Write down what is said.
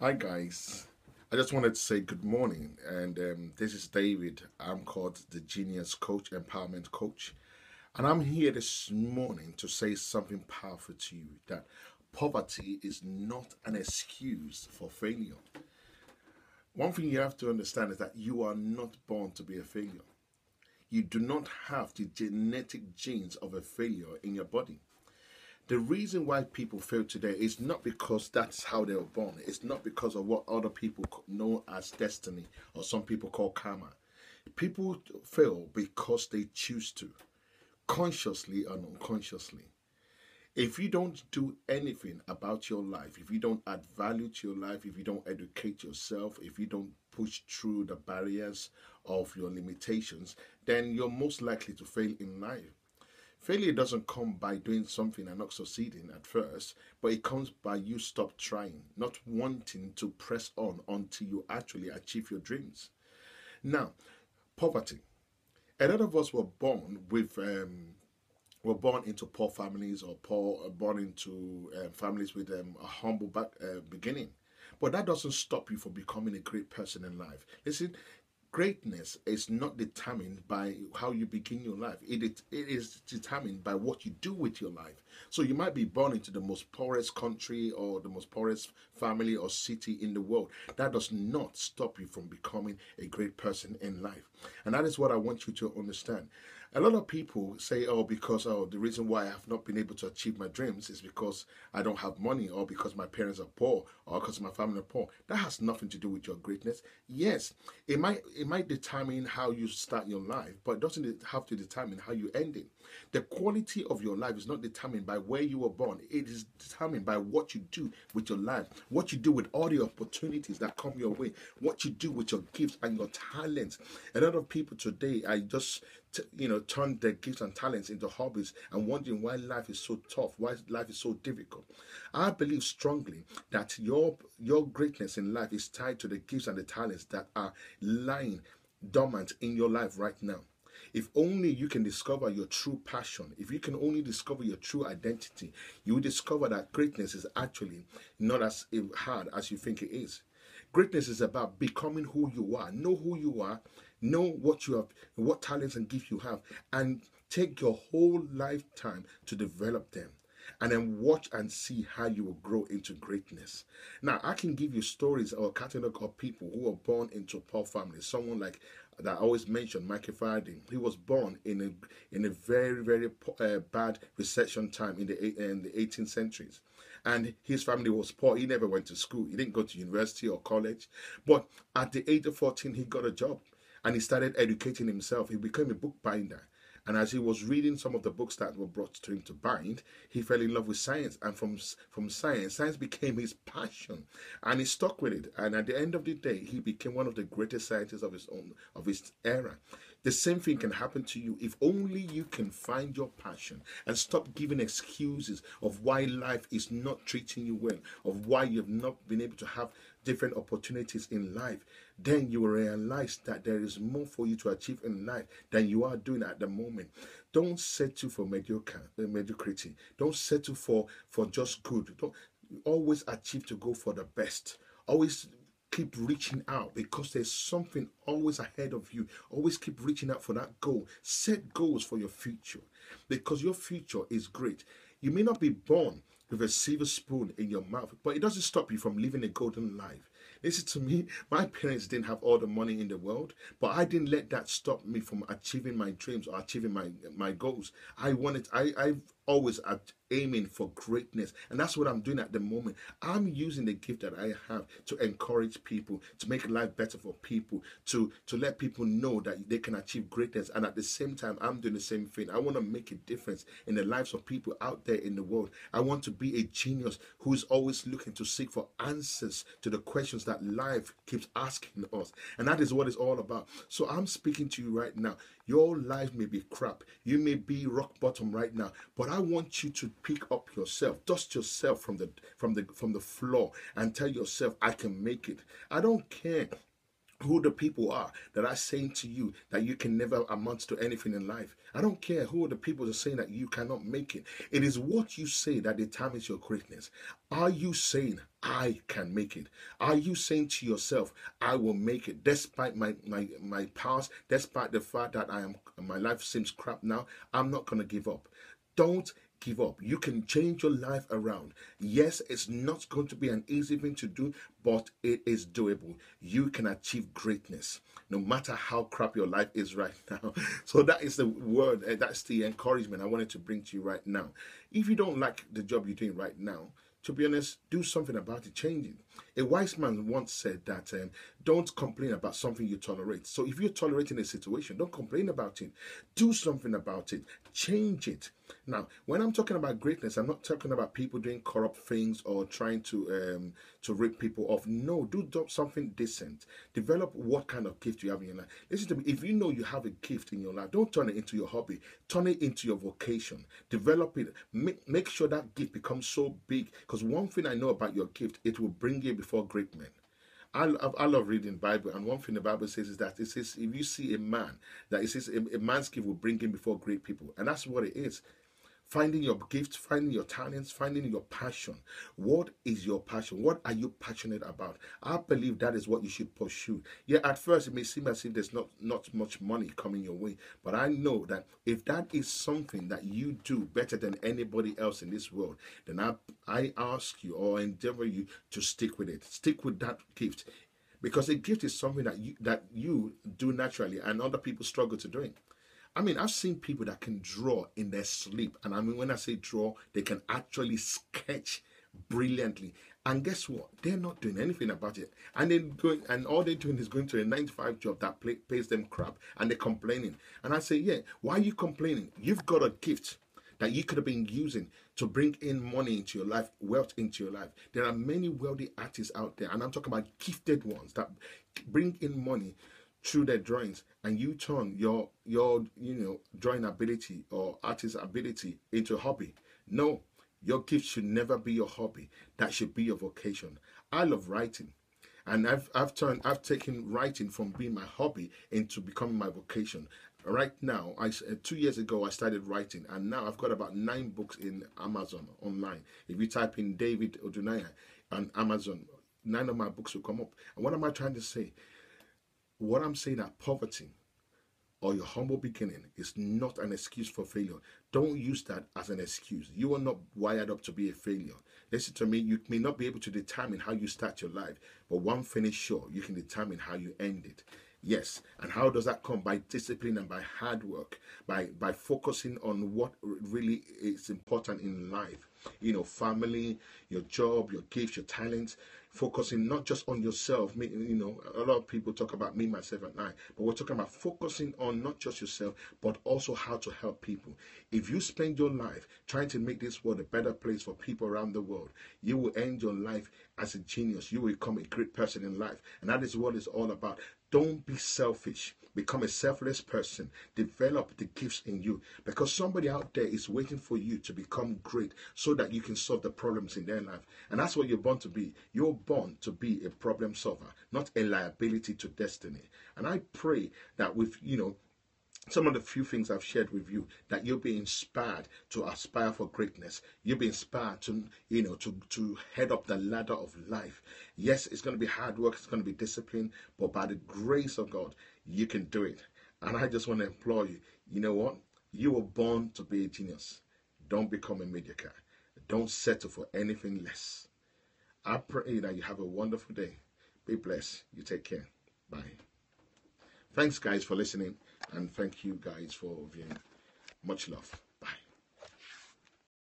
Hi guys, I just wanted to say good morning, and this is David. I'm called the Genius Coach, Empowerment Coach, and I'm here this morning to say something powerful to you that poverty is not an excuse for failure. One thing you have to understand is that you are not born to be a failure. You do not have the genetic genes of a failure in your body. The reason why people fail today is not because that's how they were born. It's not because of what other people know as destiny or some people call karma. People fail because they choose to, consciously and unconsciously. If you don't do anything about your life, if you don't add value to your life, if you don't educate yourself, if you don't push through the barriers of your limitations, then you're most likely to fail in life. Failure doesn't come by doing something and not succeeding at first, but it comes by you stop trying, not wanting to press on until you actually achieve your dreams. Now, poverty. A lot of us were born into poor families or born into families with a humble beginning. But that doesn't stop you from becoming a great person in life. Listen, greatness is not determined by how you begin your life. It is determined by what you do with your life. So you might be born into the most poorest country or the most poorest family or city in the world. That does not stop you from becoming a great person in life. And that is what I want you to understand. A lot of people say, oh, because the reason why I have not been able to achieve my dreams is because I don't have money or because my parents are poor or because my family are poor. That has nothing to do with your greatness. Yes, it might determine how you start your life, but it doesn't have to determine how you end it. The quality of your life is not determined by where you were born. It is determined by what you do with your life, what you do with all the opportunities that come your way, what you do with your gifts and your talents. A lot of people today are just turn their gifts and talents into hobbies and wondering why life is so tough, why life is so difficult. I believe strongly that your greatness in life is tied to the gifts and the talents that are lying dormant in your life right now. If only you can discover your true passion, if you can only discover your true identity, you will discover that greatness is actually not as hard as you think it is. Greatness is about becoming who you are. Know who you are, know what you have, what talents and gifts you have, and take your whole lifetime to develop them. And then watch and see how you will grow into greatness. Now, I can give you stories or a catalog of people who were born into poor families. Someone like that I always mention, Michael. He was born in a very bad recession time in the 18th centuries, and his family was poor. He never went to school. He didn't go to university or college, but at the age of 14, he got a job, and he started educating himself. He became a bookbinder. And as he was reading some of the books that were brought to him to bind, he fell in love with science. And from science became his passion. And he stuck with it. And at the end of the day, he became one of the greatest scientists of his era. The same thing can happen to you if only you can find your passion and stop giving excuses of why life is not treating you well, of why you've not been able to have different opportunities in life. Then you will realize that there is more for you to achieve in life than you are doing at the moment. Don't settle for mediocrity. Don't settle for just good. Don't always achieve to go for the best. Always keep reaching out because there's something always ahead of you. Always keep reaching out for that goal. Set goals for your future because your future is great. You may not be born with a silver spoon in your mouth, but it doesn't stop you from living a golden life. Listen to me, my parents didn't have all the money in the world, but I didn't let that stop me from achieving my dreams or achieving my goals. I've always aiming for greatness, and that's what I'm doing at the moment. I'm using the gift that I have to encourage people, to make life better for people, to let people know that they can achieve greatness, and at the same time I'm doing the same thing. I want to make a difference in the lives of people out there in the world. I want to be a genius who's always looking to seek for answers to the questions that life keeps asking us, and that is what it's all about. So I'm speaking to you right now. Your life may be crap, you may be rock bottom right now, but I want you to pick up yourself, dust yourself from the floor, and tell yourself, I can make it. I don't care who the people are that are saying to you that you can never amount to anything in life. I don't care who the people are saying that you cannot make it. It is what you say that determines your greatness. Are you saying, I can make it? Are you saying to yourself, I will make it despite my past, despite the fact that my life seems crap now, I'm not gonna give up. Don't give up. You can change your life around. Yes, it's not going to be an easy thing to do, but it is doable. You can achieve greatness no matter how crap your life is right now. So that is the word, that's the encouragement I wanted to bring to you right now. If you don't like the job you're doing right now, to be honest, do something about it, change it. A wise man once said that don't complain about something you tolerate. So if you're tolerating a situation, don't complain about it. Do something about it. Change it. Now, when I'm talking about greatness, I'm not talking about people doing corrupt things or trying to rip people off. No, do something decent. Develop what kind of gift you have in your life. Listen to me. If you know you have a gift in your life, don't turn it into your hobby. Turn it into your vocation. Develop it. Make sure that gift becomes so big. Because one thing I know about your gift, it will bring you before great men. I love reading the Bible, and one thing the Bible says is that it says if you see a man, that it says a man's gift will bring him before great people, and that's what it is. Finding your gift, finding your talents, finding your passion. What is your passion? What are you passionate about? I believe that is what you should pursue. Yeah, at first it may seem as if there's not much money coming your way, but I know that if that is something that you do better than anybody else in this world, then I ask you or endeavor you to stick with it. Stick with that gift. Because a gift is something that you do naturally and other people struggle to doing. I mean, I've seen people that can draw in their sleep. And I mean, when I say draw, they can actually sketch brilliantly. And guess what? They're not doing anything about it. And and all they're doing is going to a 9 to 5 job that pays them crap. And they're complaining. And I say, yeah, why are you complaining? You've got a gift that you could have been using to bring in money into your life, wealth into your life. There are many wealthy artists out there, and I'm talking about gifted ones that bring in money through their drawings, and you turn your drawing ability or artist ability into a hobby. No, your gift should never be your hobby. That should be your vocation. I love writing. And I've taken writing from being my hobby into becoming my vocation. Right now, 2 years ago I started writing, and now I've got about 9 books in Amazon online. If you type in David Odunaya on Amazon, 9 of my books will come up. And what am I trying to say? What I'm saying that poverty or your humble beginning is not an excuse for failure. Don't use that as an excuse. You are not wired up to be a failure. Listen to me, you may not be able to determine how you start your life, but one thing is sure, you can determine how you end it. Yes, and how does that come? By discipline and by hard work, by focusing on what really is important in life. Family, your job, your gifts, your talents, focusing not just on yourself. A lot of people talk about me, myself, and I, but we're talking about focusing on not just yourself, but also how to help people. If you spend your life trying to make this world a better place for people around the world, you will end your life as a genius. You will become a great person in life, and that is what it's all about. Don't be selfish. Become a selfless person. Develop the gifts in you, because somebody out there is waiting for you to become great so that you can solve the problems in their life. And that's what you're born to be. You're born to be a problem solver, not a liability to destiny. And I pray that with, some of the few things I've shared with you, that you'll be inspired to aspire for greatness. You'll be inspired to, to head up the ladder of life. Yes, it's going to be hard work. It's going to be discipline, but by the grace of God, you can do it. And I just want to implore you, you know what? You were born to be a genius. Don't become a mediocre. Don't settle for anything less. I pray that you have a wonderful day. Be blessed. You take care. Bye. Thanks, guys, for listening. And thank you, guys, for viewing. Much love.